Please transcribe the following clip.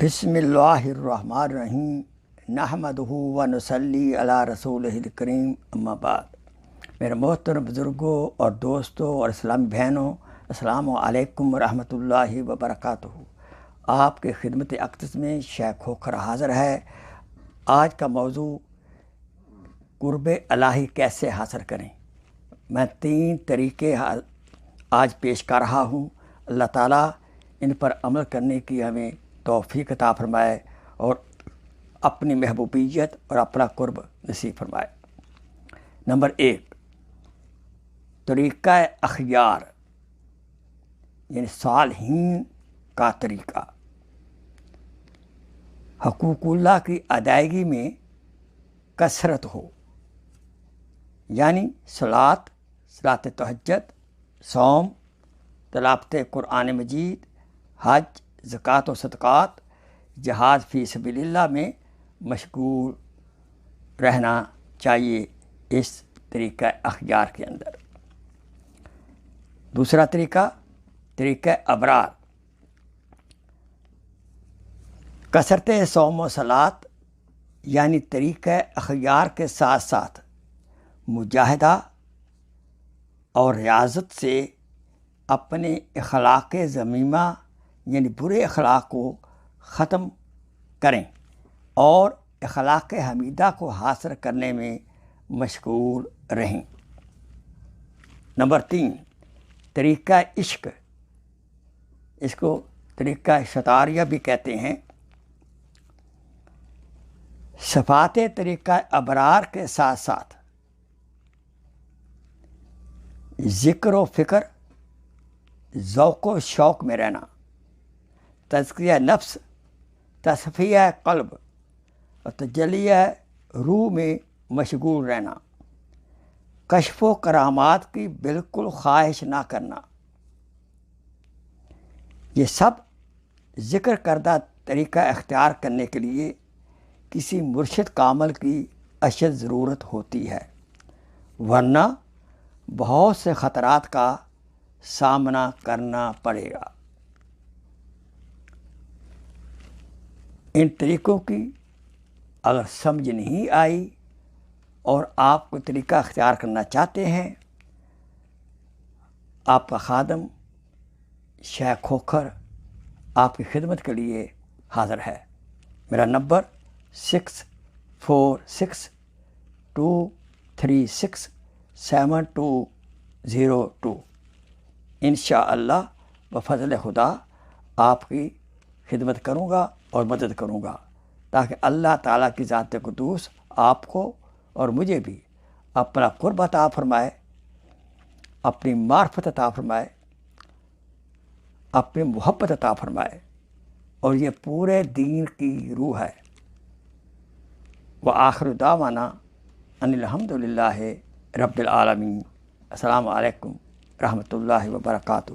بسم اللہ الرحمن الرحیم نحمدہ و نصلی علی رسولہ الکریم اما بعد۔ میرے محترم بزرگوں اور دوستوں اور اسلامی بہنوں، السلام علیکم ورحمۃ اللہ وبرکاتہ۔ آپ کے خدمت اقدس میں شیخ کھوکھر حاضر ہے۔ آج کا موضوع قرب الہی کیسے حاصل کریں۔ میں 3 طریقے آج پیش کر رہا ہوں۔ اللہ تعالیٰ ان پر عمل کرنے کی ہمیں توفیق عطا فرمائے اور اپنی محبوبیت اور اپنا قرب نصیب فرمائے۔ نمبر 1، طریقہ اخیار یعنی صالحین کا طریقہ۔ حقوق اللہ کی ادائیگی میں کثرت ہو، یعنی صلاۃ تہجد، صوم، تلاوت قرآن مجید، حج، زکوٰۃ و صدقات، جہاد فی سبیل اللہ میں مشغول رہنا چاہیے اس طریقہ اخیار کے اندر۔ دوسرا طریقہ ابرار، کثرت صوم و صلاۃ یعنی طریقہ اخیار کے ساتھ ساتھ مجاہدہ اور ریاضت سے اپنے اخلاق ذمیمہ یعنی برے اخلاق کو ختم کریں اور اخلاق حمیدہ کو حاصل کرنے میں مشغول رہیں۔ نمبر 3، طریقہ عشق، اس کو طریقہ شطاریہ بھی کہتے ہیں۔ صفات طریقہ ابرار کے ساتھ ساتھ ذکر و فکر، ذوق و شوق میں رہنا، تزکیہ نفس، تصفیہ قلب اور تجلیہ روح میں مشغول رہنا، کشف و کرامات کی بالکل خواہش نہ کرنا۔ یہ سب ذکر کردہ طریقہ اختیار کرنے کے لیے کسی مرشد کامل کی اشد ضرورت ہوتی ہے، ورنہ بہت سے خطرات کا سامنا کرنا پڑے گا۔ ان طریقوں کی اگر سمجھ نہیں آئی اور آپ کو طریقہ اختیار کرنا چاہتے ہیں، آپ کا خادم شیخ کھوکھر آپ کی خدمت کے لیے حاضر ہے۔ میرا نمبر 6426236702۔ انشاءاللہ بفضل خدا آپ کی خدمت کروں گا اور مدد کروں گا، تاکہ اللہ تعالیٰ کی ذات قدوس آپ کو اور مجھے بھی اپنا قرب عطا فرمائے، اپنی معرفت عطا فرمائے، اپنی محبت عطا فرمائے، اور یہ پورے دین کی روح ہے۔ وآخر دعوانا ان الحمدللہ رب العالمین۔ السلام علیکم رحمۃ اللہ وبرکاتہ۔